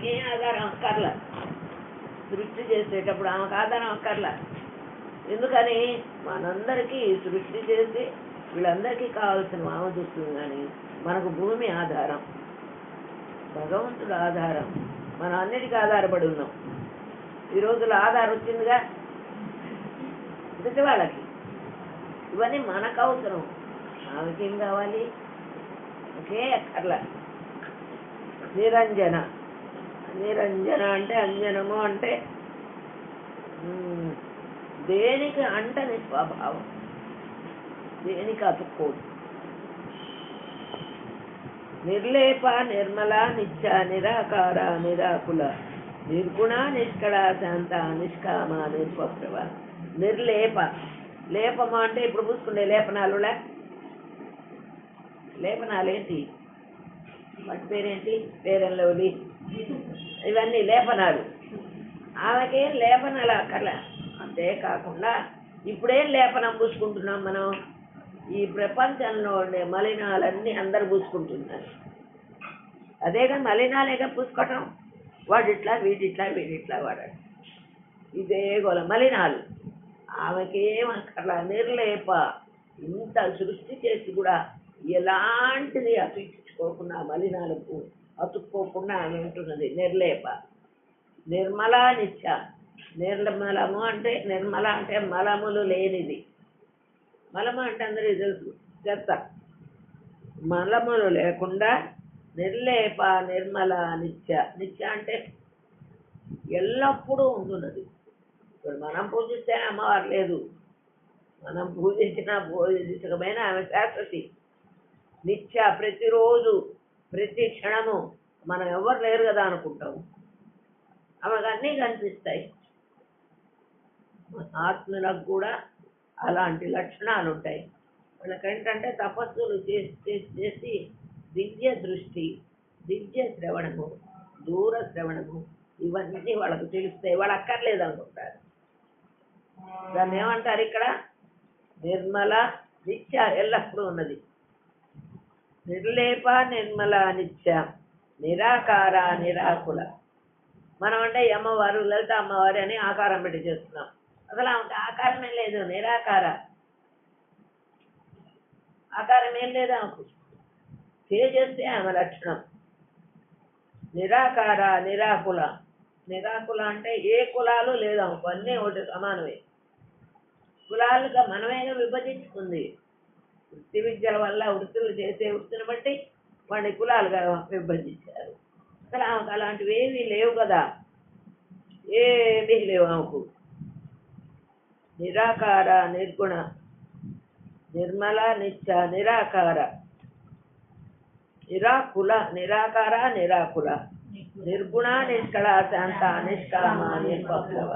ఆమెకే ఆధారం అక్కర్లా. సృష్టి చేసేటప్పుడు ఆమెకు ఆధారం అక్కర్లా. ఎందుకని మనందరికీ సృష్టి చేసి వీళ్ళందరికీ కావాల్సిన ఆమె చూస్తుంది. కానీ మనకు భూమి ఆధారం, భగవంతుడు ఆధారం. మనం అన్నిటికీ ఆధారపడి ఉన్నాం. ఈ రోజుల్లో ఆధారం వచ్చిందిగా ప్రతి వాళ్ళకి. ఇవన్నీ మనకు అవసరం. ఆమెకేం కావాలి? ఒకే అక్కర్లా. నిరంజన. నిరంజన అంటే అంజనము అంటే దేనికి అంటని స్వభావం, దేనికి అతుక్కోదు. నిర్లేప నిర్మల నిత్య నిరాకార నిరాకుల నిర్గుణ నిష్కళ శాంత నిష్కామ నిర్వప్రభ. నిర్లేప. లేపము అంటే ఇప్పుడు పూసుకునే లేపనాలులా. లేపనాలేంటి? వాటి పేరేంటి? పేరెల్లవలి, ఇవన్నీ లేపనాలు. ఆమెకేం లేపనాలు అక్కర్లే. అంతేకాకుండా ఇప్పుడేం లేపనం పూసుకుంటున్నాం మనం? ఈ ప్రపంచంలో ఉండే మలినాలన్నీ అందరు పూసుకుంటున్నారు. అదేగా మలినాలేగా పూసుకోవటం. వాడిట్లా వీడిట్లా వీడిట్లా వాడాడు, ఇదే గోల మలినాలు. ఆమెకేం అక్కర్లా. నిర్లేప. ఇంత సృష్టి చేసి కూడా ఎలాంటిది అతుక్కోకుండా, మలినాలకు అతుక్కోకుండా ఆమె ఉంటున్నది. నిర్లేప. నిర్మల నిత్య. నిర్మలము అంటే నిర్మల అంటే మలములు లేనిది. మలము అంటే అందరికీ తెలుసు, చెత్త. మలములు లేకుండా నిర్లేప నిర్మల నిత్య. నిత్య అంటే ఎల్లప్పుడూ ఉంటున్నది. ఇప్పుడు మనం పూజిస్తే అమ్మవారు లేదు, మనం పూజించిన పూజించకపోయినా ఆమె శాశ్వతి, నిత్య. ప్రతిరోజు ప్రతి క్షణము మనం ఎవరు లేరు కదా అనుకుంటాము, ఆమెకు అన్నీ కనిపిస్తాయి. ఆత్మలకు కూడా అలాంటి లక్షణాలు ఉంటాయి. వాళ్ళకేంటంటే తపస్సులు చేసి చేసి చేసి దివ్య దృష్టి, దివ్య శ్రవణము, దూర శ్రవణము, ఇవన్నీ వాళ్ళకు తెలుస్తాయి. వాళ్ళు అక్కర్లేదు అనుకుంటారు. దాన్ని ఏమంటారు ఇక్కడ? నిర్మల నిత్య, ఎల్లప్పుడూ ఉన్నది. నిర్లేప నిర్మల నిత్య నిరాకార నిరాకుల. మనం అంటే అమ్మవారు, లలిత అమ్మవారి అని ఆకారం పెట్టి చేస్తున్నాం. అసలు ఆమెకు ఆకారమే లేదు. నిరాకార. ఆకారం ఏం లేదు ఆమెకు. చేస్తే ఆమె లక్షణం. నిరాకార నిరాకుల. నిరాకుల అంటే ఏ కులాలు లేదు ఆమెకు, అన్నీ ఒకటి సమానమే. కులాలుగా మనమేగా విభజించుకుంది. వృత్తి విద్యల వల్ల వృత్తులు చేసే వృత్తిని బట్టి వాడిని కులాలుగా విభజించారు. అసలు ఆమెకు అలాంటివి ఏమీ లేవు కదా, ఏమీ లేవు ఆమెకు. నిరాకార నిర్గుణ నిర్మల నిత్య నిరాకార నిరాకుల. నిరాకార నిరాకుల నిర్గుణ నిష్కళ శాంత నిష్కామ నిర్వప్లవ.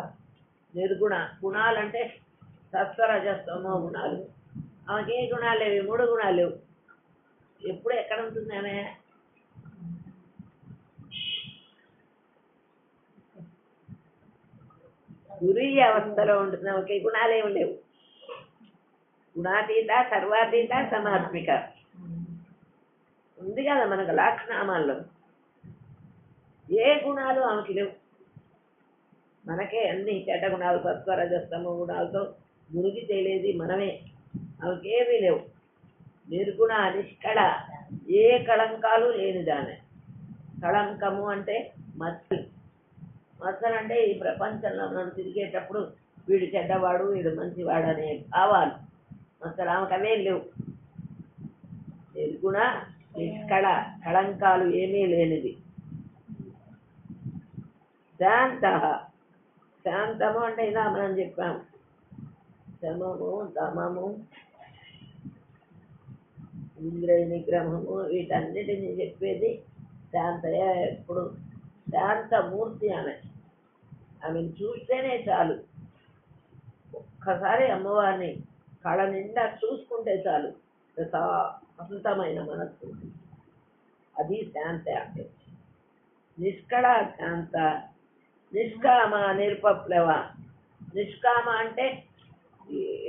నిర్గుణ. గుణాలంటే సత్వరజస్తమో గుణాలు. ఆమెకి ఏ గుణాలు లేవు, 3 గుణాలు లేవు. ఎప్పుడు ఎక్కడ ఉంటుంది ఆమె? తురీయ అవస్థలో ఉంటుంది. ఆమెకి గుణాలు ఏమి లేవు. గుణాతీత సర్వాతీత సమాత్మిక ఉంది కదా మనకు లక్షణామాల్లో. ఏ గుణాలు ఆమెకి లేవు. మనకే అన్ని చెడ్డ గుణాలు, సత్వరజస్తమ గుణాలతో మునిగి తేలేది మనమే. ఆమెకేమీ లేవు. నిర్గుణ నిష్కళ. ఏ కళంకాలు లేనిదామె. కళంకము అంటే మచ్చలు. మచ్చలు అంటే ఈ ప్రపంచంలో మనం తిరిగేటప్పుడు వీడు చెడ్డవాడు వీడు మంచివాడు అనే భావాలు. మచ్చలు ఆమెకు అవే లేవు. నిర్గుణ నిష్కళ. కళంకాలు ఏమీ లేనిది. శాంత. శాంతము అంటే ఇలా మనం చెప్పాము, శమము దమము ఇంద్రియ నిగ్రహము, వీటన్నిటిని చెప్పేది శాంతయ్య. ఎప్పుడు శాంతమూర్తి ఆమె. ఆమెను చూస్తేనే చాలు. ఒక్కసారి అమ్మవారిని కళ నిండా చూసుకుంటే చాలు, ప్రశాంతమైన మనస్సు. అది శాంత అంటే. నిష్కళ శాంత. నిష్కామ నిర్వప్లవ. నిష్కామ అంటే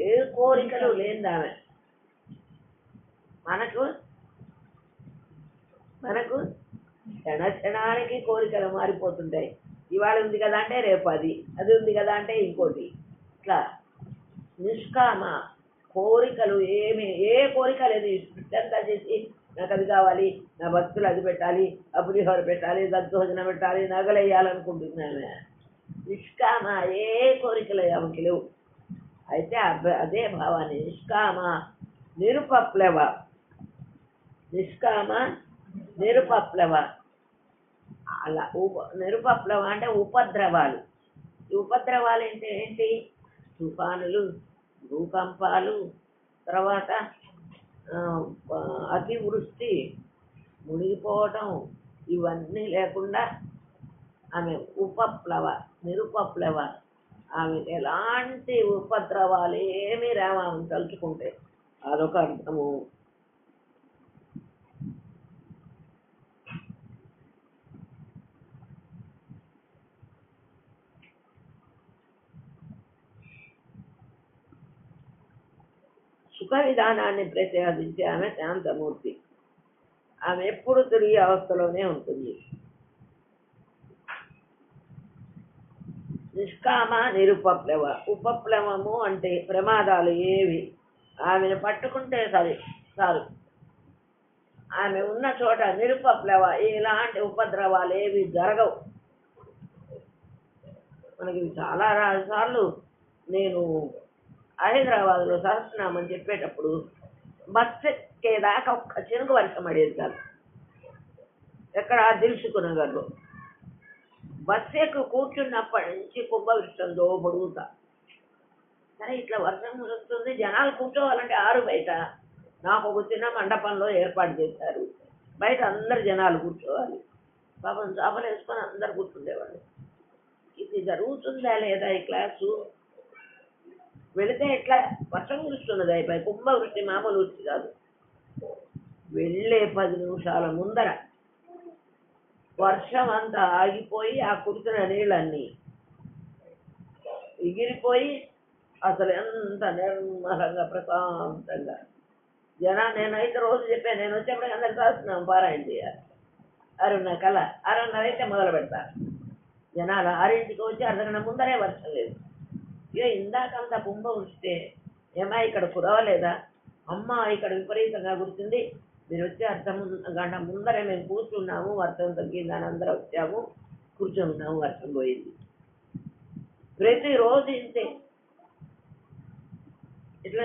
ఏ కోరికలు లేదామె. మనకు క్షణానికి కోరికలు మారిపోతుంటాయి. ఇవాళ ఉంది కదా అంటే రేపు అది ఉంది కదా అంటే ఇంకోటి. ఇట్లా నిష్కామ కోరికలు ఏ కోరిక లేదు. ఇష్టంతా చేసి నాకు అది కావాలి, నా భక్తులు అది పెట్టాలి, అపులిహోర పెట్టాలి, దద్దోజనం పెట్టాలి, నగలు వేయాలనుకుంటున్నాను. నిష్కామ ఏ కోరికలు ఆమెకి లేవు. అయితే అదే భావాన్ని నిష్కామ నిరుపప్లవ, నిష్కామ నిరుపప్లవ. అలా నిరుపప్లవ అంటే ఉపద్రవాలు. ఈ ఉపద్రవాలు అంటే ఏంటి? తుఫానులు, భూకంపాలు, తర్వాత అతివృష్టి, మునిగిపోవటం, ఇవన్నీ లేకుండా ఆమె ఉపప్లవ, నిరుపప్లవ. ఆమె ఎలాంటి ఉపద్రవాలు ఏమీ రావాలని తలుచుకుంటే అదొక అర్థము. సుఖ విధానాన్ని ప్రతిపాదించే ఆమె శాంతమూర్తి. ఆమె ఎప్పుడు తిరిగి అవస్థలోనే ఉంటుంది. నిష్కామ నిరుపప్లవ. ఉపప్లవము అంటే ప్రమాదాలు ఏవి ఆమెను పట్టుకుంటే చాలు. ఆమె ఉన్న చోట నిరుపప్లవ, ఇలాంటి ఉపద్రవాలు ఏవి జరగవు. మనకి చాలా సార్లు నేను హైదరాబాద్లో సహస్రనామని చెప్పేటప్పుడు బస్సు ఎక్కేదాకా ఒక్క చినుకు వర్షం పడేది కాదు. ఎక్కడ దిల్సుకున్న గారు బస్సు ఎక్కువ కూర్చున్నప్పటి నుంచి కుంభవృష్టంతో పొడుగుతా. సరే ఇట్లా వర్షం వస్తుంది, జనాలు కూర్చోవాలంటే బయట నాకు ఒక చిన్న మండపంలో ఏర్పాటు చేశారు. బయట అందరు జనాలు కూర్చోవాలి. పాపం చేపలు వేసుకొని అందరు కూర్చుండేవాళ్ళు. ఇది జరుగుతుందా లేదా ఈ క్లాసు? వెళితే ఎట్లా వర్షం కురుస్తున్నది, అయిపోయి కుంభవృష్టి, మామూలు వృష్టి కాదు. వెళ్ళే 10 నిమిషాల ముందర వర్షం అంతా ఆగిపోయి ఆ కురిసిన నీళ్ళన్నీ ఎగిరిపోయి అసలు ఎంత నిర్మలంగా ప్రశాంతంగా నేనైతే రోజు చెప్పాను, నేను వచ్చేప్పటికి అందరికి రాస్తున్నాం పారాయణ చేయాలి. 6:30 అయితే మొదలు పెడతారు. జనాలు 6ంటికి వచ్చి అర్ధగంట ముందరే వర్షం లేదు. ఇందాకంతా కుంభవృష్టి, ఏమా ఇక్కడ కురవలేదా? అమ్మ ఇక్కడ విపరీతంగా కురిసింది, మీరు వచ్చి గంట ముందరే మేము కూర్చున్నాము, వర్షం తగ్గిందని అందరూ వచ్చాము, కూర్చున్నాము, వర్షం పోయింది. ప్రతిరోజు ఇంతే. ఇట్లా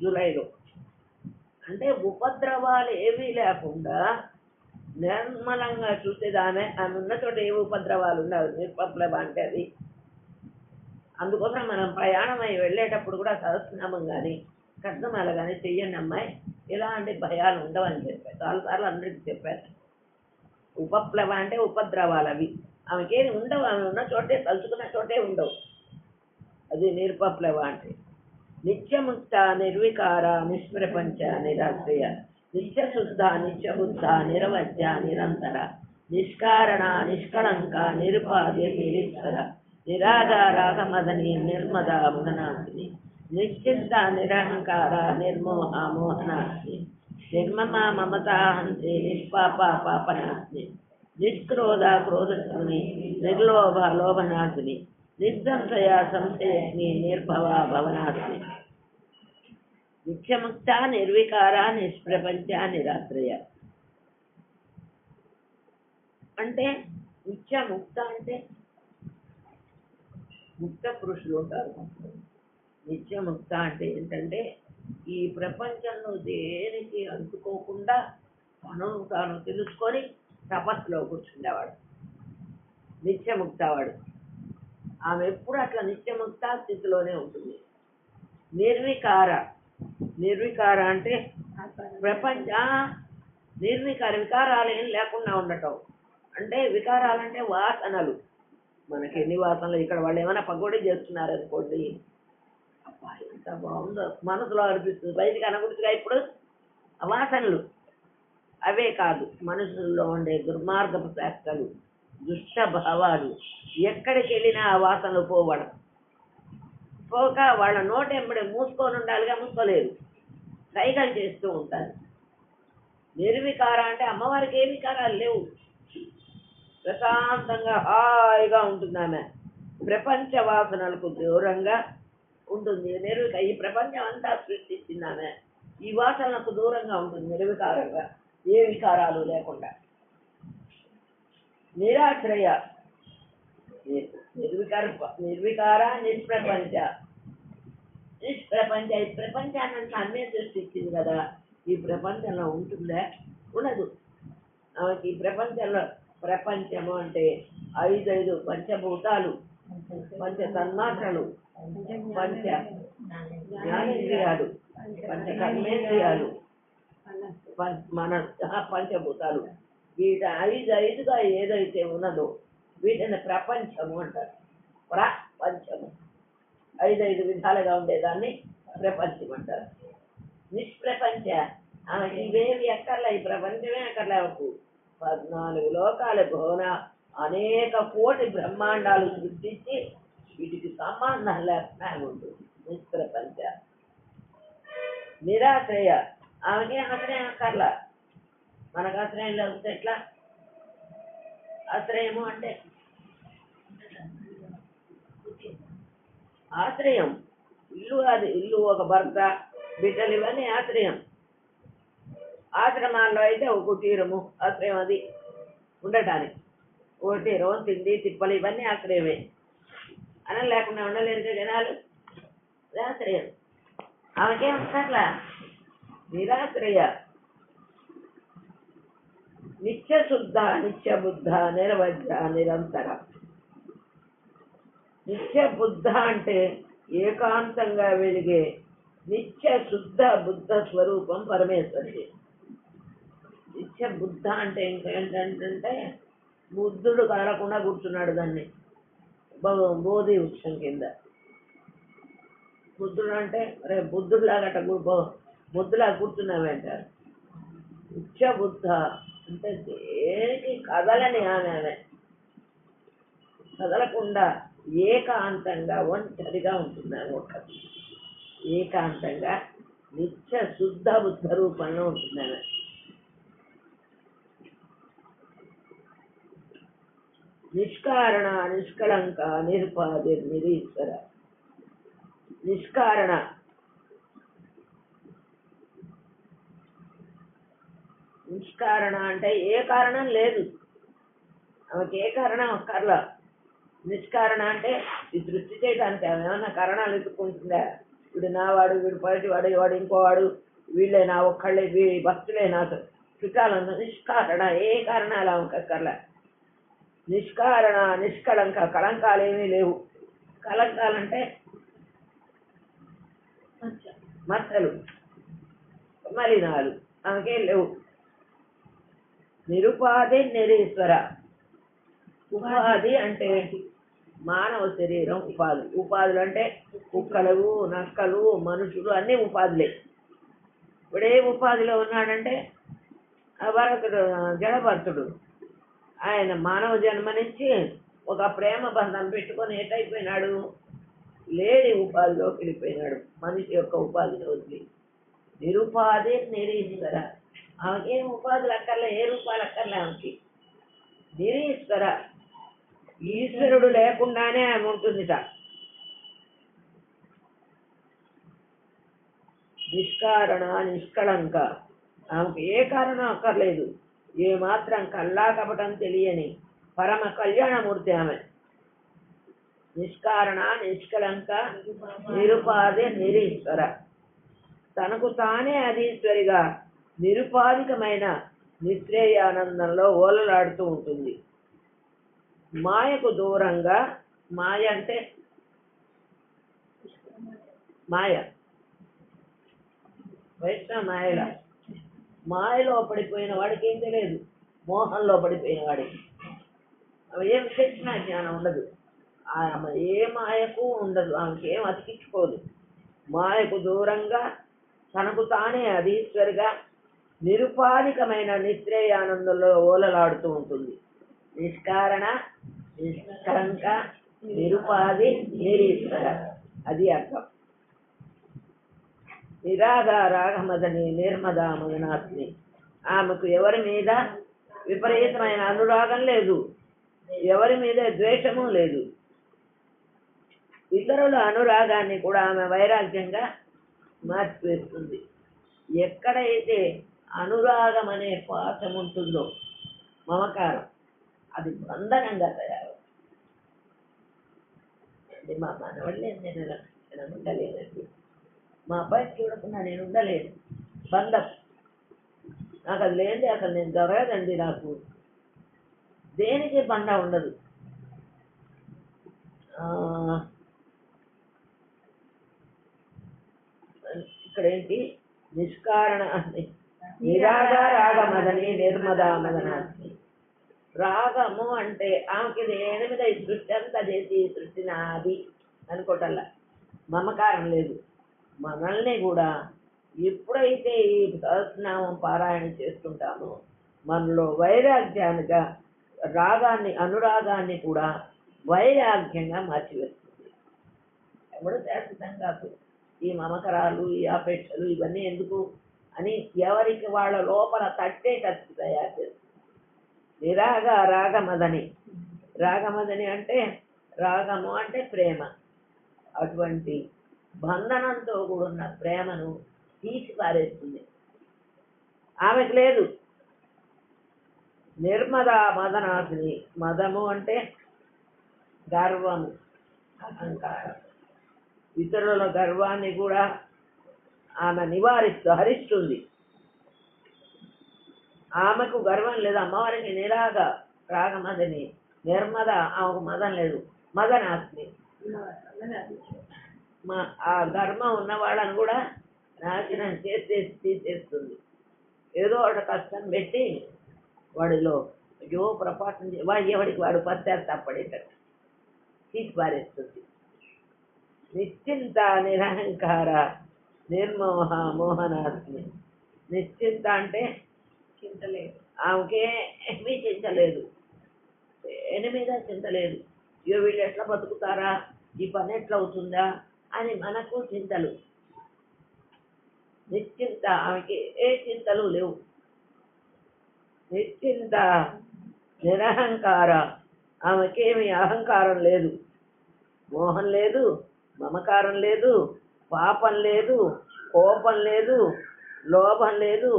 జూలైలో అంటే ఉపద్రవాలు ఏమీ లేకుండా నిర్మలంగా చూసేది ఆమె ఉన్న చోట ఏ ఉపద్రవాలు ఉండవు. నిరుపప్లవ అంటే అది. అందుకోసం మనం ప్రయాణం అయి వెళ్ళేటప్పుడు కూడా సహస్రనామం కానీ కర్దమాల కానీ చెయ్యండి అమ్మాయి, ఎలాంటి భయాలు ఉండవని చెప్పారు. చాలాసార్లు అందరికీ చెప్పారు. ఉపప్లవ అంటే ఉపద్రవాలు అవి, ఆమెకేమి ఉండవు. ఆమె ఉన్న చోటే, తలుచుకున్న చోటే ఉండవు. అది నిరుపప్లవ అంటే. నిత్యముక్త నిర్వికార నిష్ప్రపంచ నిరాశ్రయ నిత్యశుద్ధ నిత్యబుద్ధ నిరవధ్య నిరంతర నిష్కారణ నిష్కళంక నిరుపాధి నిరీశ్వర నిరాగారాగమదని నిర్మద మదనాశిని నిశ్చిత్త నిరహంకార నిర్మోహ మోహనాశిని నిర్మమ మమతాహంతి నిష్పాప పాపనాశిని నిష్క్రోధ క్రోధశూని నిర్లోభ లోభనాశిని నిర్దంశయ సంశయజ్ఞి నిర్భవ భవనాశిని నిత్యముక్త నిర్వికార నిష్ప్రపంచ నిరాశ్రయ. అంటే నిత్యముక్త అంటే ముక్త పురుషులు ఉంటారు. నిత్యముక్త అంటే ఏంటంటే ఈ ప్రపంచంలో దేనికి అందుకోకుండా తనను తాను తెలుసుకొని తపస్సులో కూర్చుండేవాడు నిత్యముక్తవాడు. ఆమె ఎప్పుడు అట్లా నిత్యముక్త స్థితిలోనే ఉంటుంది. నిర్వికార అంటే వికారాలు ఏం లేకుండా ఉండటం. అంటే వికారాలంటే వాసనలు. మనకి ఎన్ని వాసనలు, ఇక్కడ వాళ్ళు ఏమైనా పకోడీ చేస్తున్నారు అనుకోండి, అబ్బా ఎంత బాగుందో మనసులో అనిపిస్తుంది, బయటికి అనకూడదుగా. ఇప్పుడు ఆ వాసనలు అవే కాదు, మనుషుల్లో ఉండే దుర్మార్గపు శాస్త్రాలు, దుష్ట భావాలు, ఎక్కడికి వెళ్ళినా ఆ వాసనలు పోవడం. పోక వాళ్ళ నోటెంబడి మూసుకొని ఉండాలిగా, మూసుకోలేదు, సైగలు చేస్తూ ఉంటారు. నిర్వికార అంటే అమ్మవారికి ఏ వికారాలు లేవు, ప్రశాంతంగా హాయిగా ఉంటుంది ఆమె. ప్రపంచ వాసనలకు దూరంగా ఉంటుంది ఈ ప్రపంచం అంతా సృష్టించింది ఆమె. ఈ వాసనలకు దూరంగా ఉంటుంది నిర్వికారంగా, ఏ వికారాలు లేకుండా. నిరాశ్రయ నిర్వికార నిష్ప్రపంచ. నిష్ప్రపంచ ఈ ప్రపంచాన్నంతా అన్నే సృష్టించింది కదా, ఈ ప్రపంచంలో ఉంటుందా? ఉండదు. ఆమెకి ఈ ప్రపంచంలో, ప్రపంచము అంటే 5 పంచభూతాలు, పంచ తన్మాత్రలు, పంచ జ్ఞానేంద్రియాలు, పంచ కర్మేంద్రియాలు, మన పంచభూతాలు, వీటి 5గా ఏదైతే ఉన్నదో వీటిని ప్రపంచము అంటారు. ప్రపంచము 5 విధాలుగా ఉండేదాన్ని ప్రపంచం అంటారు. నిష్ప్రపంచ ఆమెకి ఇవేవి ఎక్కర్లే, ఈ ప్రపంచమే అక్కర్లే. 14 లోకాల భువన అనేక కోటి బ్రహ్మాండాలు సృష్టించి వీటికి సంబంధం లేకుండా ఉంటుంది నిష్ప్రపంచ. నిరాశ్రయ ఆమెకి ఆశ్రయం అక్కర్లా. మనకు ఆశ్రయం లేకపోతే ఎట్లా? ఆశ్రయము అంటే ఆశ్రయం ఇల్లు, అది ఇల్లు, ఒక భర్త, బిడ్డలు, ఇవన్నీ ఆశ్రయం. ఆశ్రమాల్లో అయితే ఒక కుటీరము ఆశ్రయం, అది ఉండటానికి. కుటీరం, తిండి తిప్పలు ఇవన్నీ ఆశ్రయమే. అన్నం లేకుండా ఉండలేరు జనాలు, ఆశ్రయం. ఆమెకేం అట్లా నిరాశ్రయ. నిత్యశుద్ధ నిత్యబుద్ధ నిరవజ్ర నిరంతర. నిత్యబుద్ధ అంటే ఏకాంతంగా వెలిగే నిత్య శుద్ధ బుద్ధ స్వరూపం పరమేశ్వరుడి. నిత్య బుద్ధ అంటే ఇంకేంటంటే బుద్ధుడు కదలకుండా కూర్చున్నాడు, దాన్ని బోధి వృక్షం కింద. బుద్ధుడు అంటే రే బుద్ధుడిలాగట బుద్ధులా కూర్చున్నామంటారు. నిత్య బుద్ధ అంటే దేనికి కదలని ఆమె, కదలకుండా ఏకాంతంగా ఒంటరిగా ఉంటుంది. ఒక్కటి ఏకాంతంగా నిత్య శుద్ధ బుద్ధ రూపంలో ఉంటుంది ఆమె. నిష్కారణ నిష్కళంక నిరుపాధి నిరీశ్వర. నిష్కారణ నిష్కారణ అంటే ఏ కారణం లేదు, ఆమెకి ఏ కారణం అక్కర్లా. నిష్కారణ అంటే ఈ సృష్టి చేయడానికి ఆమె ఏమన్నా కారణాలు ఎత్తుకుంటుందా? వీడు నావాడు, వీడు పైటి వాడు, వాడు ఇంకోవాడు, వీళ్ళే నా ఒక్కళ్ళే, భక్తులే నా చుట్టాలంతా. నిష్కారణ ఏ కారణాలు ఆమెకు అక్కర్లా. నిష్కారణ నిష్కళంక కళంకాలు ఏమీ లేవు. కళంకాలంటే మచ్చలు, మలినాలు ఆమెకేం లేవు. నిరుపాధి నిరీశ్వర. ఉపాధి అంటే మానవ శరీరం ఉపాధి. ఉపాధులు అంటే కుక్కలు, నక్కలు, మనుషులు అన్నీ ఉపాధులే. ఇప్పుడే ఉపాధిలో ఉన్నాడంటే భరతుడు, జడభరతుడు. ఆయన మానవ జన్మనిచ్చి ఒక ప్రేమ బంధం పెట్టుకొని ఎటైపోయినాడు? లేని ఉపాధిలోకి వెళ్ళిపోయినాడు, మనిషి యొక్క ఉపాధిని వదిలి. నిరుపాధి నిరీశ్వర. ఆమెకేం ఉపాధులు అక్కర్లే, ఏ రూపాయలు అక్కర్లే ఆమెకి. నిరీశ్వర ఈశ్వరుడు లేకుండానే ఆమె ఉంటుందిట. నిష్కారణ నిష్కళంక ఆమెకు ఏ కారణం అక్కర్లేదు. ఏ మాత్రం కల్లా కపటం తెలియని పరమ కళ్యాణమూర్తి ఆమె. నిష్కారణ నిష్కళంక నిరుపాధి నిరీశ్వర. తనకు తానే అధీశ్వరిగా నిరుపాధికమైన నిశ్రేయానందంలో ఓలలాడుతూ ఉంటుంది. మాయకు దూరంగా, మాయ అంటే మాయ, వైష్ణవ మాయల, మాయలో పడిపోయిన వాడికి ఏం తెలియదు, మోహంలో పడిపోయిన వాడికి ఏం శిక్షణ జ్ఞానం ఉండదు. ఆమె ఏ మాయకు ఉండదు, ఆమెకి ఏం అతికించుకోదు. మాయకు దూరంగా తనకు తానే అధీశ్వరిగా నిరుపాధికమైన నిశ్రేయానందంలో ఓలలాడుతూ ఉంటుంది. నిష్కారణ నిష్కళంక నిరుపాధి నిరీశ్వర, అది అర్థం. నిరాధార మదని నిర్మదా మదనాత్మి ఆమెకు ఎవరి మీద విపరీతమైన అనురాగం లేదు, ఎవరి మీద ద్వేషము లేదు. ఇతరుల అనురాగాన్ని కూడా ఆమె వైరాగ్యంగా మార్చివేస్తుంది. ఎక్కడైతే అనురాగం అనే పాఠం ఉంటుందో, మమకారం, అది బంధనంగా తయారవుతుంది. మా మనవళ్ళే నేను ఉండలేనండి, మా అబ్బాయి చూడకుండా నేను ఉండలేను, బంధం నాకు అది లేనిది అసలు నేను జరగదండి. నాకు దేనికి బంధం ఉండదు. ఇక్కడేంటి నిష్కారణ నిరాగ రాగమదని నిర్మదా మదనాన్ని. రాగము అంటే ఆమెకి దేని మీద ఈ సృష్టి అంతా చేసి ఈ సృష్టి నాది అనుకోవటల్లా, మమకారం లేదు. మనల్ని కూడా ఎప్పుడైతే ఈ సహస్రనామం పారాయణ చేస్తుంటామో మనలో వైరాగ్యానిగా రాగాన్ని అనురాగాన్ని కూడా వైరాగ్యంగా మార్చివేస్తుంది. ఎప్పుడు శాశ్వతం కాదు. ఈ మమకరాలు, ఈ అపేక్షలు ఇవన్నీ ఎందుకు అని ఎవరికి వాళ్ళ లోపల తట్టేటట్టు తయారు చేస్తుంది. నిరాగ రాగమదని. రాగమదని అంటే రాగము అంటే ప్రేమ. అటువంటి బంధనంతో కూడున్న ప్రేమను తీసి పారేస్తుంది. ఆమెకు లేదు. నిర్మదా మదనాశిని. మదము అంటే గర్వము, అహంకారం. ఇతరుల గర్వాన్ని కూడా ఆమె హరిస్తుంది. ఆమెకు గర్వం లేదు. అమ్మవారికి నిరాగ రాగమదని. నిర్మద, ఆమెకు మదం లేదు, మదనాశిని. ఆ గర్వం ఉన్న వాళ్ళని కూడా నాశనం తీసేస్తుంది. ఏదో ఒక కష్టం పెట్టి వాడిలో అయ్యో ప్రపాతం ఎవడికి వాడు పశ్చాత్తాపడేటట్టు తీసి పారేస్తుంది. నిశ్చింత నిరహంకార నిర్మోహ మోహనాస్మి. నిశ్చింత అంటే చింతలేదు, ఆమెకేమీ చింతలేదు, దేని మీద చింతలేదు. అయ్యో వీళ్ళు ఎట్లా బతుకుతారా, ఈ పని ఎట్లా అవుతుందా అని మనకు చింతలు. నిశ్చింత, ఆమెకి ఏ చింతలు లేవు. నిశ్చింత నిరహంకార, ఆమెకేమి అహంకారం లేదు, మోహం లేదు, మమకారం లేదు, పాపం లేదు, కోపం లేదు, లోభం లేదు,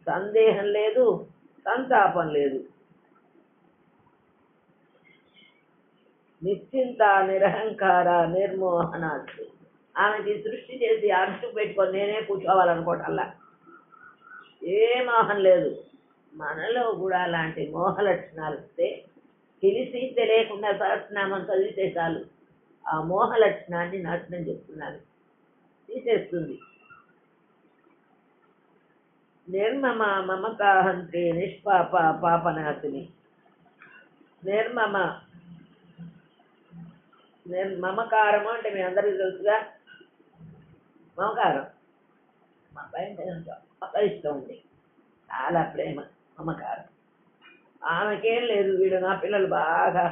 సందేహం లేదు, సంతాపం లేదు. నిశ్చింత నిరహంకార నిర్మోహనాలు. ఆమెకి సృష్టి చేసి అరుసు పెట్టుకొని నేనే కూర్చోవాలనుకోవటల్లా, ఏ మోహం లేదు. మనలో కూడా అలాంటి మోహ లక్షణాలు వస్తే తెలిసి తెలియకుండా సహస్రనామం చదివితే చాలు ఆ మోహ లక్షణాన్ని నాశనం చేస్తున్నాను, తీసేస్తుంది. నిర్మమ మమకాహంత్రి నిష్పాప పాపనాశిని. నిర్మమ, మమకారము అంటే మీ అందరికీ తెలుసుగా. మమకారం మా అబ్బాయి ఇష్టం ఉంది, చాలా ప్రేమ, మమకారం. ఆమెకేం లేదు, వీళ్ళు నా పిల్లలు బాగా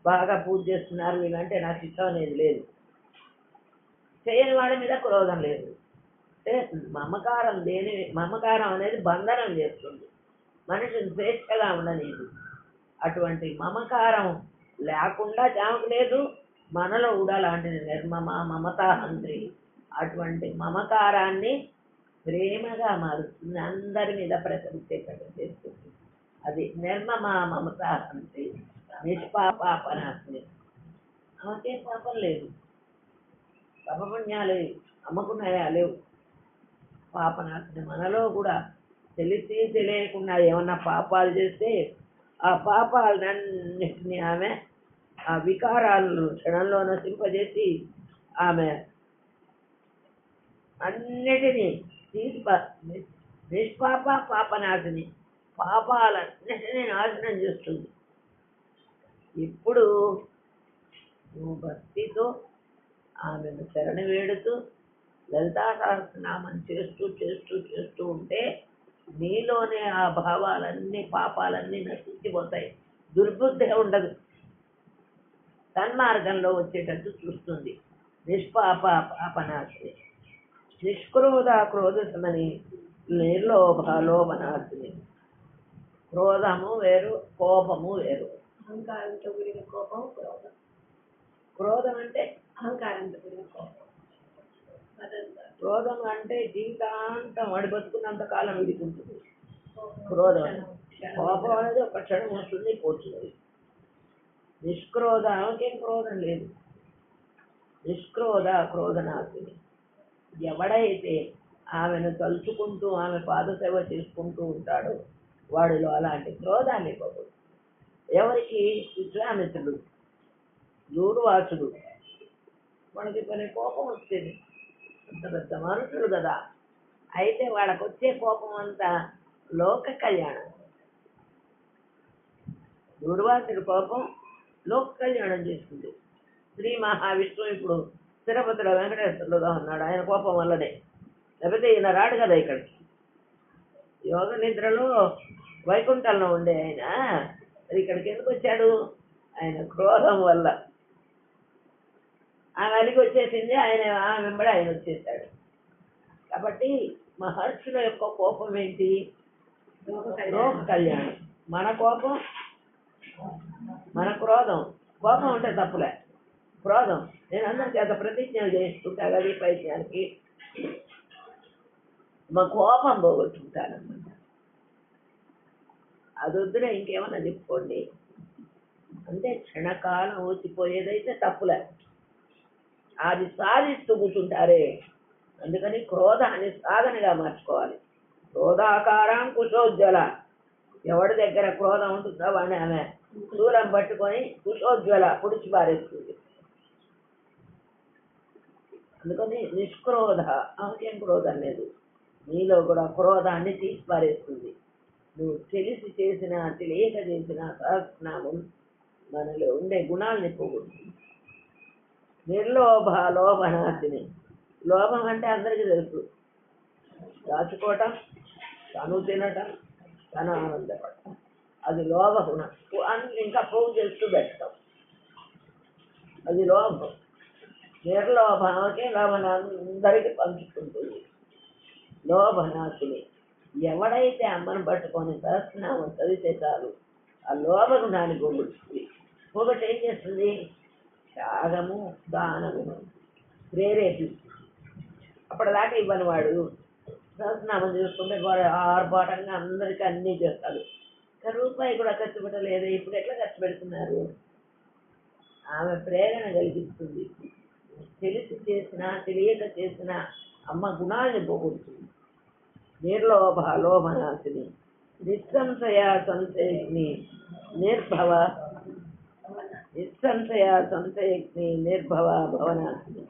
బాగా పూజ చేస్తున్నారు, వీళ్ళంటే నాకు ఇష్టం అనేది లేదు. చేయని వాడి మీద క్రోధం లేదు. అంటే మమకారం మమకారం అనేది బంధనం చేస్తుంది, మనిషిని స్వేచ్ఛగా ఉండలేదు. అటువంటి మమకారం లేకుండా ఆమెకు లేదు. మనలో కూడా లాంటిది నిర్మమ మమతాహంత్రి. అటువంటి మమకారాన్ని ప్రేమగా మారుస్తుంది, అందరి మీద ప్రసరించేటట్టు చేస్తుంది. అది నిర్మమ మమతాహంత్రి నిష్పాపాపనాశిని. ఆమెకేం పాపం లేదు, పాపపుణ్యాలు అమ్మకున్నాయా లేవు. పాపనాశిని. మనలో కూడా తెలిసి తెలియకుండా ఏమన్నా పాపాలు చేస్తే ఆ పాపాలన్నింటినీ ఆమె ఆ వికారాలను క్షణంలో నశింపజేసి ఆమె అన్నిటినీ నిష్పాప పాపనాశిని, పాపాలన్నిటినీ నాశనం చేస్తుంది. ఇప్పుడు నువ్వు భక్తితో ఆమెను శరణ వేడుతూ లలితా సహస్రనామం చేస్తూ చేస్తూ చేస్తూ ఉంటే నీలోనే ఆ భావాలన్నీ పాపాలన్నీ నశించిపోతాయి. దుర్బుద్ధి ఉండదు, సన్మార్గంలో వచ్చేటట్టు చూస్తుంది. నిష్పాప పాపనాశిని. నిష్క్రోధ క్రోధమని నిర్లోభ లోభనాశిని. క్రోధము వేరు, కోపము వేరు. అహంకారంతో కూడిన కోపం క్రోధం. క్రోధం అంటే అహంకారంతో కూడిన కోపం. క్రోధం అంటే జీవితాంతం వాడి బతుకున్నంత కాలం వీడికి ఉంటుంది క్రోధం. కోపం అనేది ఒక క్షణం వస్తుంది, పోతుంది. నిష్క్రోధ, ఆమెకేం క్రోధం లేదు. నిష్క్రోధ క్రోధనాశిని. ఎవడైతే ఆమెను తలుచుకుంటూ ఆమె పాదసేవ చేసుకుంటూ ఉంటాడో వాడిలో అలాంటి క్రోధాన్ని ఇవ్వకూడదు. ఎవరికి? విశ్వామిత్రుడు, దూర్వాసుడు, మనకి కొన్ని కోపం వచ్చేది. అంత పెద్ద మనుషులు కదా, అయితే వాళ్ళకు వచ్చే కోపం అంతా లోక కళ్యాణం. దూర్వాసుడి కోపం లోక కళ్యాణం చేస్తుంది. శ్రీ మహావిష్ణువు ఇప్పుడు తిరుపతిలో వెంకటేశ్వరుడుగా ఉన్నాడు, ఆయన కోపం వల్లనే. లేకపోతే ఈయన రాడు కదా ఇక్కడికి. యోగ నిద్రలో వైకుంఠంలో ఉండే ఆయన మరి ఇక్కడికి ఎందుకు వచ్చాడు? ఆయన క్రోధం వల్ల. ఆమె అలిగి వచ్చేసింది, ఆమె వెంబడి ఆయన వచ్చేసాడు. కాబట్టి మహర్షుల యొక్క కోపం ఏంటి? లోక కళ్యాణం. మన కోపం, మన క్రోధం. కోపం అంటే తప్పులే, క్రోధం నేను అందరి చేత ప్రతిజ్ఞలు చేస్తుంటా కదా ఈ పైత్యానికి, మా కోపం పోగొట్టుకుంటానన్నమాట. అది వద్దులే, ఇంకేమన్నా చెప్పుకోండి అంటే క్షణకాలం వచ్చిపోయేదైతే తప్పులే, అది సాధిస్తూ కూర్చుంటారే. అందుకని క్రోధాన్ని సాధనగా మార్చుకోవాలి. క్రోధాకారం కుశోజ్వల. ఎవడి దగ్గర క్రోధం ఉంటుందో వాడిని ఆమె దూరం పట్టుకొని కుశోజ్వల పుడిచి పారేస్తుంది. అందుకని నిష్క్రోధ, ఆమెకేం క్రోధం లేదు. నీలో కూడా క్రోధాన్ని తీసి పారేస్తుంది. నువ్వు తెలిసి చేసిన తెలియక చేసిన సహస్రనామం మనలో ఉండే గుణాలని పోగొడుతుంది. నిర్లోభ లోభనాశిని. లోభం అంటే అందరికీ తెలుసు, దాచుకోవటం, తను తినటం, తను ఆనందపడటం, అది లోభ గుణం. ఇంకా పోగు చేస్తూ పెట్టడం, అది లోభం. నిర్లోభానికి లోభన అందరికీ పంచుకుంటుంది. లోభనాశిని. ఎవడైతే అమ్మను పట్టుకొని సహస్రనామం చదివితే చాలు ఆ లోభ గుణాన్ని పోగొడుతుంది. పోగొట్టి ఏం చేస్తుంది? త్యాగము, దానము ప్రేరేపిస్తుంది. అప్పటిదాకా ఇవ్వని వాడు సహస్రనామం చేసుకుంటే ఆర్భాటంగా అందరికీ అన్నీ చేస్తాడు. రూపాయి కూడా ఖర్చు పెట్టలేదు, ఇప్పుడు ఎట్లా ఖర్చు పెడుతున్నారు? ఆమె ప్రేరణ కలిగిస్తుంది. తెలిసి చేసినా తెలియక చేసినా అమ్మ గుణాన్ని పోగొడుతుంది. నిర్లోభ లోభనాశిని. నిస్సంశయ సంశయగ్ని నిర్భవ. నిస్సంశయ సంశయగ్ని నిర్భవ భవనాశిని.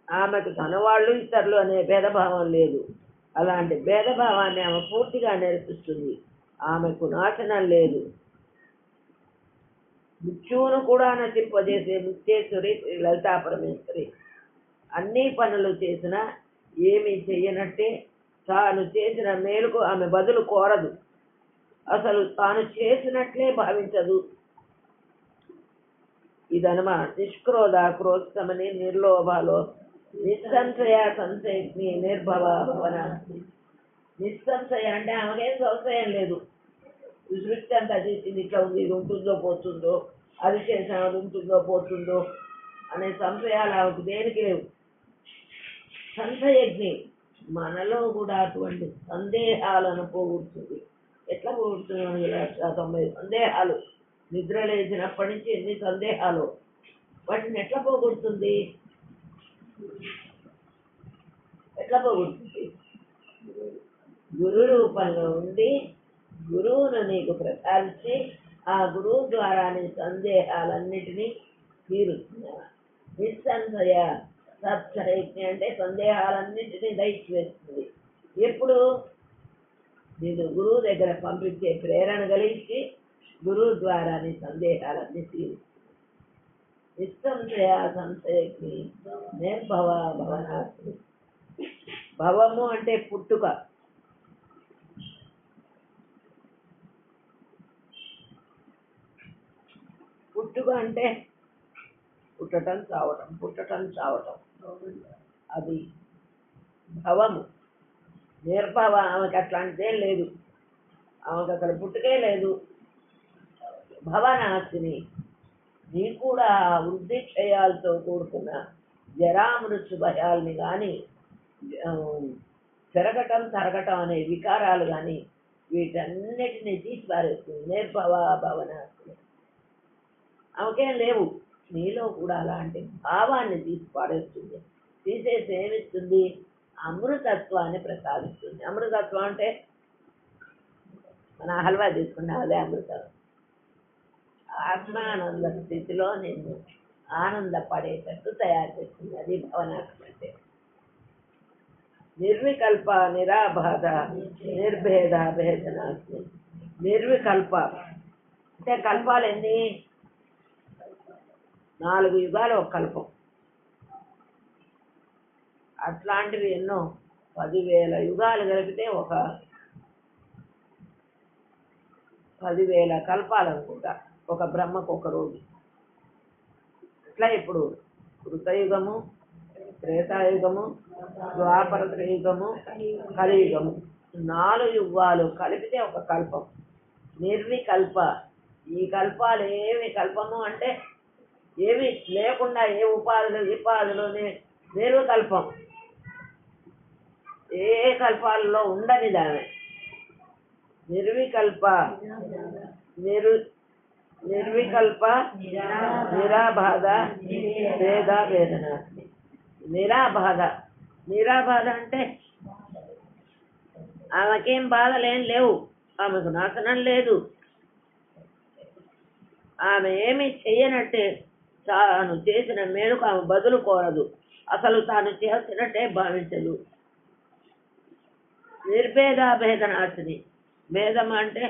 ఆమెకు తనవాళ్ళు ఇతరులు అనే భేదభావం లేదు. అలాంటి భేదభావాన్ని ఆమె పూర్తిగా నేర్పిస్తుంది. ఆమెకు నాశనం లేదు. మృత్యువును కూడా నశింపజేసే ముక్తేశ్వరి శ్రీ లలితా పరమేశ్వరి. అన్ని పనులు చేసినా ఏమీ చెయ్యనట్టే తాను చేసిన మేలుకు ఆమె బదులు కోరదు. అసలు తాను చేసినట్లే భావించదు. ఇదనమాట నిష్క్రోధ క్రోధమని నిర్లోభాలో. నిస్సంశయ సంశయగ్ని నిర్భవ భవన. నిస్సంశయ అంటే ఆమెకేం సంశయం లేదు. ఈ సృష్టి అంతా చేసింది ఇట్లా ఉంది, ఇది ఉంటుందో పోతుందో, అది చేసిన అది ఉంటుందో పోతుందో అనే సంశయాలు ఆమెకు దేనికి లేవు. సంశయజ్ఞి. మనలో కూడా అటువంటి సందేహాలను పోగొడుతుంది. ఎట్లా పోగొడుతుంది? 1,90,000 సందేహాలు. నిద్ర లేచినప్పటి నుంచి ఎన్ని సందేహాలు, వాటిని ఎట్లా పోగొడుతుంది? ఎట్లా పోగొడుతుంది? గురు రూపంలో ఉండి గురువును నీకు ప్రసాదించి ఆ గురువు ద్వారా నీ సందేహాలన్నిటినీ తీరుతున్నా. నిస్సంశయ సత్సరైజ్ఞ అంటే సందేహాలన్నింటినీ దయచేస్తుంది. ఎప్పుడు? నేను గురువు దగ్గర పంపించే ప్రేరణ కలిగించి గురువు ద్వారా నీ సందేహాలన్నీ తీరుస్తుంది. నిస్సంశయ సంశయకి నిర్భవ భవనాశిని. భవము అంటే పుట్టుక. పుట్టుక అంటే పుట్టటం చావటం, పుట్టటం చావటం. అది భవము. నిర్భవ, ఆమెకి అట్లాంటిదేం లేదు. ఆమెకు అక్కడ పుట్టుకే లేదు. భవనాశిని. నీ కూడా వృద్ధి క్షయాలతో కూడుకున్న జరామృత్యు భయాల్ని కానీ, తిరగటం తరగటం అనే వికారాలు కానీ వీటన్నిటిని తీసి పారేస్తుంది. నిర్భవ భవనాశిని. ఆమెకేం లేవు. నీలో కూడా అలాంటి భావాన్ని తీసి పారేస్తుంది. తీసేసి ఏమిస్తుంది? అమృతత్వాన్ని ప్రసాదిస్తుంది. అమృతత్వం అంటే మన హల్వా తీసుకున్నా అదే అమృతం. ఆత్మానంద స్థితిలో నిన్ను ఆనందపడేటట్టు తయారు చేస్తుంది. అది భవనాశం అంటే. నిర్వికల్ప నిరాబాధ నిర్భేద భేదనాశి. నిర్వికల్ప అంటే కల్పాలు ఎన్ని? 4 యుగాలు ఒక కల్పం. అట్లాంటివి ఎన్నో 10,000 యుగాలు కలిపితే ఒక 10,000 కల్పాలు అనుకుంటా. ఒక బ్రహ్మకు ఒక రోజు. అట్లా ఇప్పుడు కృతయుగము, త్రేతాయుగము, ద్వాపర యుగము, కలియుగము 4 యుగాలు కలిపితే ఒక కల్పం. నిర్వికల్ప. ఈ కల్పాలు ఏమి కల్పము అంటే ఏమి లేకుండా, ఏ ఉపాధులు నిర్వికల్పం. ఏ కల్పాలలో ఉండని దాని. నిర్వికల్ప నిర్వికల్ప నిరాబాధ భేద వేదన. నిరాబాధ. నిరాబాధ అంటే ఆమెకేం బాధలేం లేవు. ఆమెకు నాశనం లేదు. ఆమె ఏమి చెయ్యనట్టే తాను చేసిన మేలుకు ఆమె బదులు కోరదు. అసలు తాను చేసినట్టే భావించదు. నిర్భేద భేదనాశిని. భేదం అంటే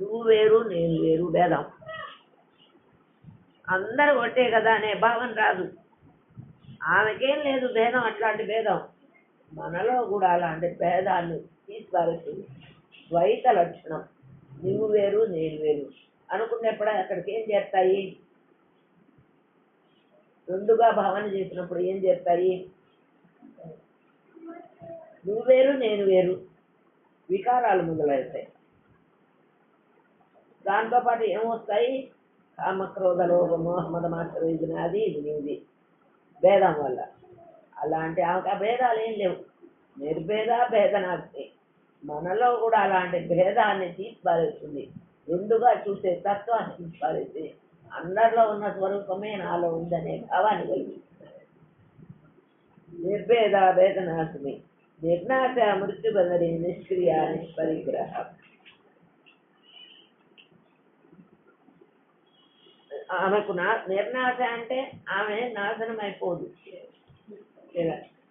నువ్వు వేరు నేను వేరు, భేదం. అందరూ ఒకటే కదా అనే భావన రాదు. ఆమెకేం లేదు భేదం. అట్లాంటి భేదం మనలో కూడా అలాంటి భేదాన్ని తీసుకురాస్తుంది. ద్వైత లక్షణం. నువ్వు వేరు నేను వేరు అనుకున్నప్పుడు అక్కడికి ఏం చేస్తాయి? రెండుగా భావన చేసినప్పుడు ఏం చేస్తాయి? నువ్వు వేరు నేను వేరు వికారాలు మొదలవుతాయి. దాంతోపాటు ఏమొస్తాయి? కామక్రోధ లోభ మోహమద మాత్రం అది ఇది నీది భేదం వల్ల. అలాంటి ఆమెకు ఆ భేదాలు ఏం లేవు. నిర్భేద భేదనాశి. మనలో కూడా అలాంటి భేదాన్ని తీసిపారేస్తుంది. ఎందుగా చూసే తత్వాన్ని తీసిపారేసి అందరిలో ఉన్న స్వరూపమే నాలో ఉందనే భావాన్ని కలిగిస్తుంది. నిర్భేద భేదనాశిని. నిర్నాశ మృత్యుబంధని నిష్క్రియ నిష్పరిగ్రహ. ఆమెకు నిర్నాశ అంటే ఆమె నాశనం అయిపోదు.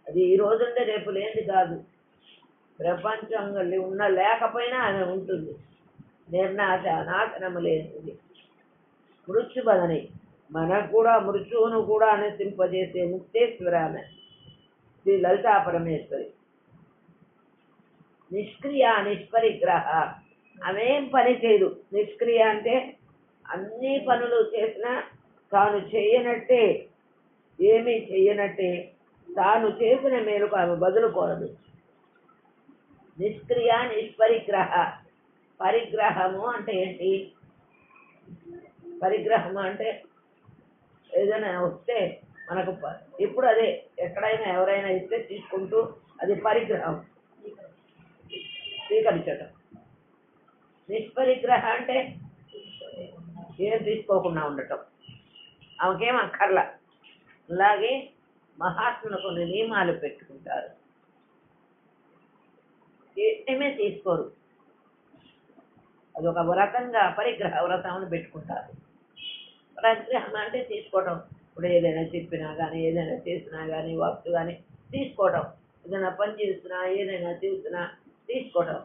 అది ఈ రోజుంటే రేపు లేనిది కాదు. ప్రపంచంలో ఉన్న లేకపోయినా ఆమె ఉంటుంది. నిర్నాశ, నాశనము లేనిది. మృత్యుబదని. మనకు కూడా మృత్యువును కూడా నశింపజేసే ముక్తేశ్వర ఆమె. శ్రీ లలితా పరమేశ్వరి. నిష్క్రియ నిష్పరిగ్రహ. ఆమెం పని చేయదు. నిష్క్రియ అంటే అన్ని పనులు చేసినా తాను చేయనట్టే, ఏమీ చెయ్యనట్టే తాను చేసిన మేలుకు ఆమె బదులు కోరదు. నిష్క్రియ నిష్పరిగ్రహ. పరిగ్రహము అంటే ఏంటి? పరిగ్రహము అంటే ఏదైనా వస్తే మనకు ఇప్పుడు అదే ఎక్కడైనా ఎవరైనా ఇస్తే తీసుకుంటూ అది పరిగ్రహం, స్వీకరించటం. నిష్పరిగ్రహ అంటే ఏం తీసుకోకుండా ఉండటం. ఆమెకేం అక్కర్లా. అలాగే మహాత్ములు కొన్ని నియమాలు పెట్టుకుంటారు. ఏమే తీసుకోరు. అదొక వ్రతంగా పరిగ్రహ వ్రతం అని పెట్టుకుంటారు. పరిగ్రహం అంటే తీసుకోవటం. ఇప్పుడు ఏదైనా చెప్పినా కానీ, ఏదైనా చేసినా కానీ, వస్తు కానీ తీసుకోవటం. ఏదైనా పని చేస్తున్నా, ఏదైనా చేస్తున్నా తీసుకోవటం.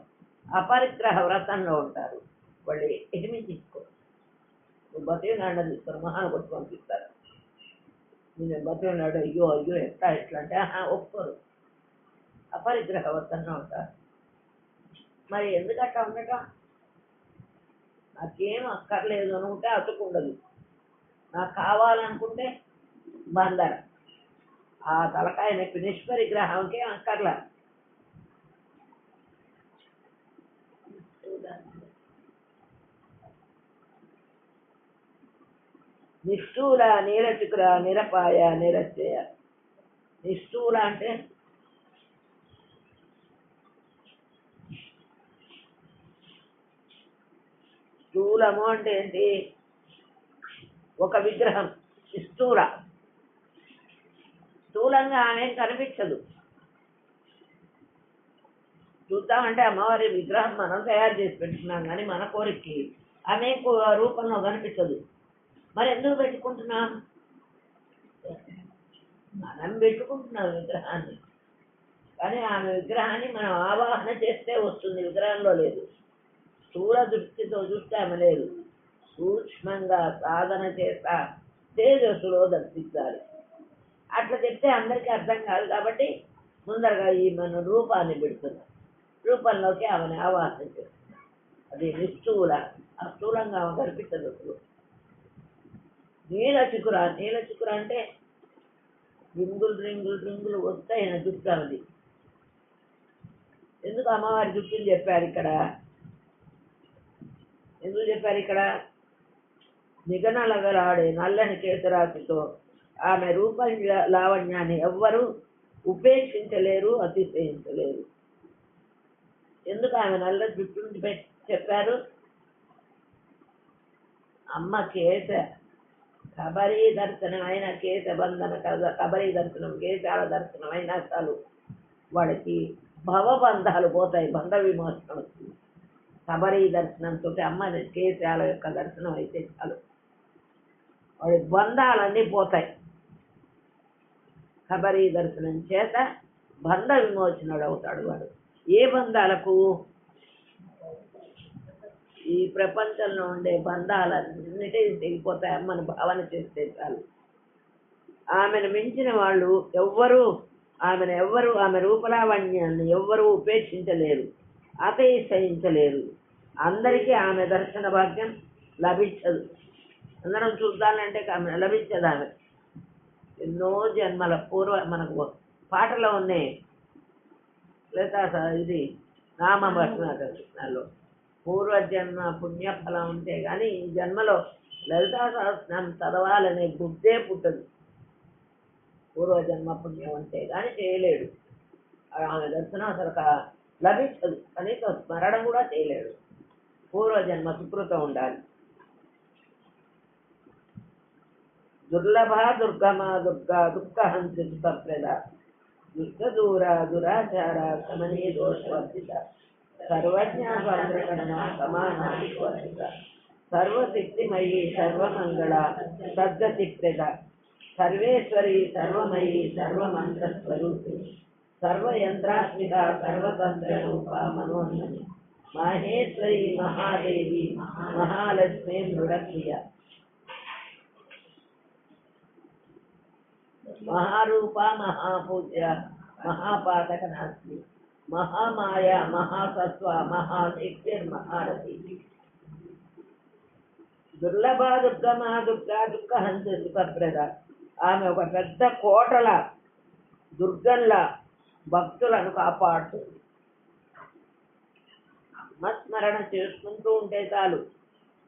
అపరిగ్రహ వ్రతంలో ఉంటారు. వాళ్ళు ఏమీ తీసుకోరు. బతినాడ తీసుకొని మహాను కొట్టి పంపిస్తారు. నేను బతినాడు అయ్యో అయ్యో ఎట్లా ఎట్లా అంటే ఒప్పుకోరు. అపరిగ్రహ వ్రతంగా ఉంటారు. మరి ఎందుకు అట్లా ఉండటం? నాకేం అక్కర్లేదు అనుకుంటే అతుకుండదు, నాకు కావాలనుకుంటే బందర. ఆ తలకాయ నొప్పి నిష్పరిగ్రహంకే అక్కర్లా. నిష్ఠూల నీరచుకుర నిరపాయ నిరచయ. నిష్ఠూల అంటే స్థూలము అంటే ఏంటి? ఒక విగ్రహం స్థూల, స్థూలంగా ఆమె కనిపించదు. చూద్దామంటే అమ్మవారి విగ్రహం మనం తయారు చేసి పెట్టుకున్నాం, కానీ మన కోరికకి ఆమె రూపంలో కనిపించదు. మరి ఎందుకు పెట్టుకుంటున్నాం? మనం పెట్టుకుంటున్నాం విగ్రహాన్ని, కానీ ఆమె విగ్రహాన్ని మనం ఆవాహన చేస్తే వస్తుంది, విగ్రహంలో లేదు. స్థూల దృష్టితో చూస్తే ఆమె లేదు. సూక్ష్మంగా సాధన చేత తేజస్సులో దర్శించాలి. అట్లా చెప్తే అందరికీ అర్థం కాదు, కాబట్టి ముందరగా ఈ మన రూపాన్ని పెడుతున్నాం, రూపంలోకి ఆమెను ఆవాహన చేస్తున్నాం. అది నిష్ఠూల, అస్థూలంగా ఆమె కనిపించదు. నీలచికుర, నీలచికుర అంటే రింగులు రింగులు రింగులు వస్తాయన జుట్టు అది. ఎందుకు అమ్మవారి జుట్టుని చెప్పారు ఇక్కడ? ఎందుకు చెప్పారు ఇక్కడ? నిగనలగలాడే నల్లని కేసరాశితో ఆమె రూప లావణ్యాన్ని ఎవ్వరూ ఉపేక్షించలేరు, అతిశయించలేరు. ఎందుకు ఆమె నల్ల జుట్టుని చెప్పారు? అమ్మ కేశ కబరీ దర్శనమైన కేశ బంధన కబరీ దర్శనం, కేశాల దర్శనం అయినా చాలు వాడికి భవబంధాలు పోతాయి, బంధ విమోచనం వస్తుంది. కబరీ దర్శనంతో అమ్మ కేశాల యొక్క దర్శనం అయితే చాలు, వాడి బంధాలన్నీ పోతాయి. కబరీ దర్శనం చేత బంధ విమోచనుడు అవుతాడు వాడు. ఏ బంధాలకు? ఈ ప్రపంచంలో ఉండే బంధాలన్నిటి తెగిపోతాయి అమ్మను భావన చేస్తే చాలు. ఆమెను మించిన వాళ్ళు ఎవ్వరూ ఆమె రూపలావణ్యాన్ని ఎవ్వరూ ఉపేక్షించలేరు, అతిశయించలేరు. అందరికీ ఆమె దర్శన భాగ్యం లభించదు. అందరం చూద్దానంటే ఆమె లభించదు. ఆమె ఎన్నో జన్మల మనకు పాటలో ఉన్నాయి, లేదా ఇది నామభస్మాలో పూర్వజన్మ పుణ్యఫలం ఉంటే కానీ ఈ జన్మలో లలితా సహస్రనామం చదవాలనే బుద్ధే పుట్టదు. పూర్వజన్మ పుణ్యం ఉంటే కానీ చేయలేడు, ఆమె దర్శనం అసలు లభించదు, కనీసం స్మరణ కూడా చేయలేడు. పూర్వజన్మ సుకృతం ఉండాలి. దుర్లభ దుర్గమా దుర్గా దుఃఖహంత్రి సుఖప్రద దుష్ట దూర దురాచార సమనీ దోషవర్జిత సర్వజ్ఞ స్వంద్రగణ సమానాధివర్జిత సర్వశక్తిమయీ సర్వమంగళ సద్గతిప్రద సర్వేశ్వరి సర్వమయీ సర్వమంత్రస్వరూపి సర్వయంత్రాత్మిక సర్వతంత్ర రూప మనోన్మని మహేశ్వరి మహాదేవి మహాలక్ష్మి మృడప్రియ మహారూప మహాపూజ్య మహాపాతక నాస్తి మహామాయ మహాసత్వ మహాశక్తిర్మహారథి దుర్లభ దుర్గమ దుర్గా దుఃఖహంత్రి సుఖప్రద. ఆమె ఒక పెద్ద కోటల దుర్గంలా భక్తులను కాపాడుతుంది. ఆత్మస్మరణ చేసుకుంటూ ఉంటే చాలు,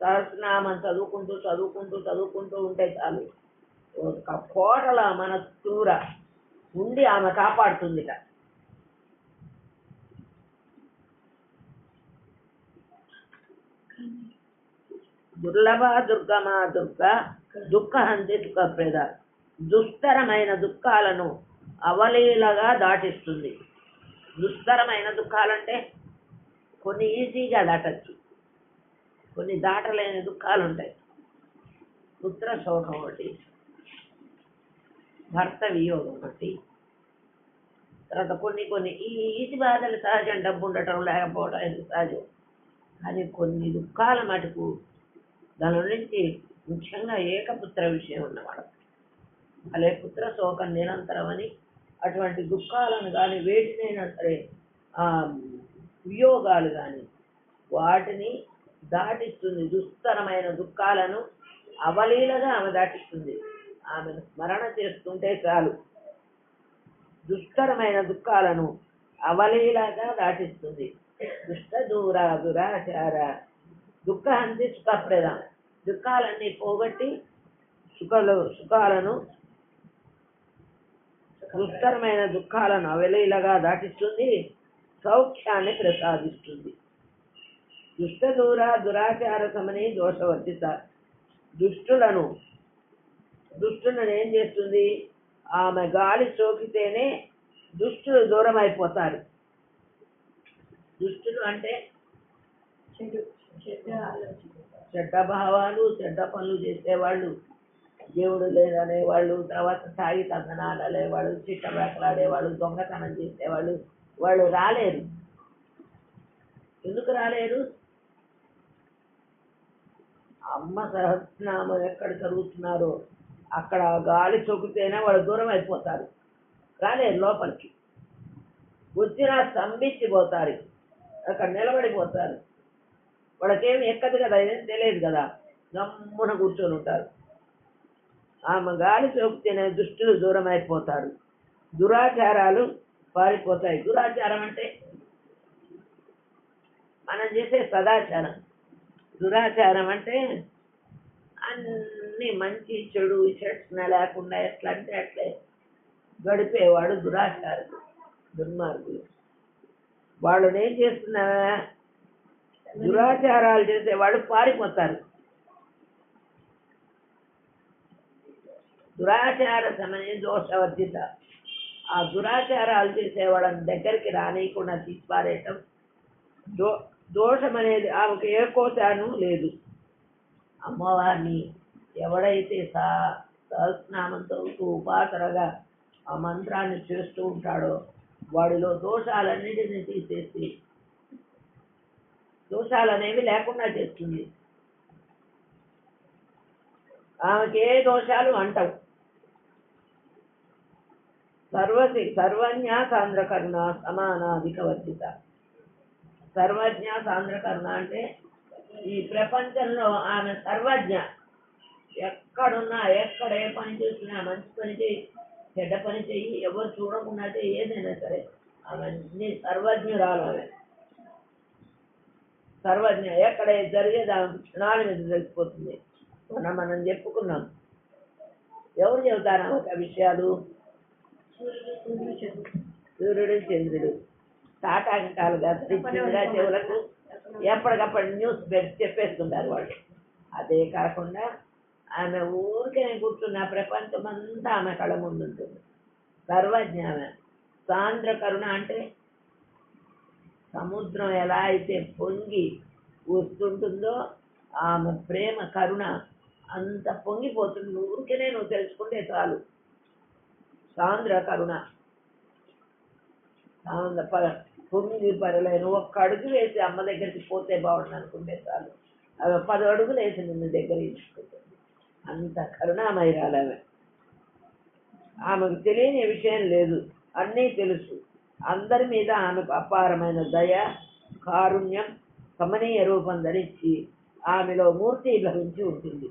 సహస్రనామం చదువుకుంటూ చదువుకుంటూ చదువుకుంటూ ఉంటే చాలు, ఒక కోటల మన చూర ఉండి ఆమె కాపాడుతుందిట. దుర్లభ దుర్గమా దుర్గా దుఃఖహంతి సుఖప్రద. దుస్తరమైన దుఃఖాలను అవలీలగా దాటిస్తుంది. దుస్తరమైన దుఃఖాలంటే కొన్ని ఈజీగా దాటచ్చు, కొన్ని దాటలేని దుఃఖాలు ఉంటాయి. పుత్ర శోకం ఒకటి, భర్త వియోగం ఒకటి, తర్వాత కొన్ని ఈ ఈతి బాధలు సహజం, డబ్బు ఉండటం లేకపోవడం ఇది సహజం. కానీ కొన్ని దుఃఖాల మటుకు దాని నుంచి ముఖ్యంగా ఏకపుత్ర విషయం ఉన్నవాడు అలే పుత్ర శోకం నిరంతరం అని, అటువంటి దుఃఖాలను కానీ వేటినైనా సరే వియోగాలు కానీ వాటిని దాటిస్తుంది. దుస్తరమైన దుఃఖాలను అవలీలగా ఆమె దాటిస్తుంది. ఆమెను స్మరణ చేస్తుంటే చాలు దుస్తరమైన దుఃఖాలను అవలీలగా దాటిస్తుంది. దుష్ట దూర దురాచార దుఃఖాంతి సుఖప్రదం దుఃఖాలన్నీ పోగొట్టి సుఖాలను దుస్తరమైన దుఃఖాలను అవలీలగా దాటిస్తుంది. సౌఖ్యాన్ని ప్రసాదిస్తుంది. దుష్ట దూర దురాచార సమని దోషవర్జిత దుష్టులను ఏం చేస్తుంది? ఆమె గాలి సోకితేనే దుష్టులు దూరం అయిపోతారు. దుష్టులు అంటే చెడ్డ భావాలు, చెడ్డ పనులు చేసేవాళ్ళు, దేవుడు లేదనేవాళ్ళు, తర్వాత తాగి తందనాలు అనేవాళ్ళు, చిట్టబెక్కలాడేవాళ్ళు, దొంగతనం చేసేవాళ్ళు, వాళ్ళు రాలేరు. ఎందుకు రాలేరు? అమ్మ సహస్రనామం ఎక్కడ చదువుతున్నారో అక్కడ గాలి సోకితేనే వాళ్ళు దూరం అయిపోతారు, రాలేరు లోపలికి. వచ్చినా స్తంభించిపోతారు, అక్కడ నిలబడిపోతారు. వాళ్ళకేమి ఎక్కదు కదా, ఇదేం తెలియదు కదా, గమ్మున కూర్చొని ఉంటారు. ఆమె గాలి సోకితేనే దుష్టులు దూరం అయిపోతారు, దురాచారాలు పారిపోతాయి. దురాచారం అంటే మనం చేసే సదాచారం. దురాచారం అంటే అన్ని మంచి చెడు విచక్షణ లేకుండా ఎట్లా అంటే అట్లే గడిపేవాడు దురాచారం, దుర్మార్గులు. వాళ్ళని ఏం చేస్తున్నావా? దురాచారాలు చేసేవాడు పారిపోతారు. దురాచార సమయ దోషవర్జిత ఆ దురాచారాలు చేసేవాళ్ళని దగ్గరికి రానియకుండా తీసిపారేయటం దోషం అనేది ఆమెకు ఏ కోశాను లేదు. అమ్మవారిని ఎవడైతే సహస్రనామంతో ఉపాసనగా ఆ మంత్రాన్ని చేస్తూ ఉంటాడో వాడిలో దోషాలన్నిటినీ తీసేసి దోషాలనేవి లేకుండా చేస్తుంది. ఆమెకి ఏ దోషాలు అంటవు. సర్వజ్ఞ సాంద్రకరుణ సమానాధిక వర్జిత. సర్వజ్ఞ సాంద్రకరుణ అంటే ఈ ప్రపంచంలో ఆమె సర్వజ్ఞ. ఎక్కడున్నా, ఎక్కడ ఏ పని చేస్తున్నా, మంచి పని చేయి, చెడ్డ పని చెయ్యి, ఎవరు చూడకుండా చెయ్యి, ఏదైనా సరే ఆమె అన్ని సర్వజ్ఞురాలు. ఆమె సర్వజ్ఞ. ఎక్కడ జరిగేది ఆమె క్షణాల మీద తెలిసిపోతుంది. మనం చెప్పుకున్నాం. ఎవరు చెబుతారు ఆమెకు ఆ విషయాలు? సూర్యుడు చంద్రుడు తాటాకాలుగా చిన్నగా చెవులకు ఎప్పటికప్పుడు న్యూస్ పెట్టి చెప్పేస్తుంటారు వాళ్ళు. అదే కాకుండా ఆమె ఊరికే కూర్చున్న ప్రపంచం అంతా ఆమె కళ ముందు ఉంటుంది. సర్వజ్ఞ. ఆమె సాంద్ర కరుణ అంటే సముద్రం ఎలా అయితే పొంగి వస్తుంటుందో ఆమె ప్రేమ కరుణ అంత పొంగిపోతుంది. ఊరికనే నువ్వు తెలుసుకుంటే చాలు. సాంద్ర కరుణ. పొంగి పరలేను. ఒక్క అడుగు వేసి అమ్మ దగ్గరికి పోతే బాగుండు అనుకుంటే చాలు, అవి 10 అడుగులు వేసి నిన్ను దగ్గర ఇచ్చుకుంటుంది. అంత కరుణామయురాలు ఆమె. ఆమెకు తెలియని విషయం లేదు, అన్నీ తెలుసు. అందరి మీద ఆమెకు అపారమైన దయ, కారుణ్యం, కమనీయ రూపం ధరించి ఆమెలో మూర్తి భవించి ఉంటుంది.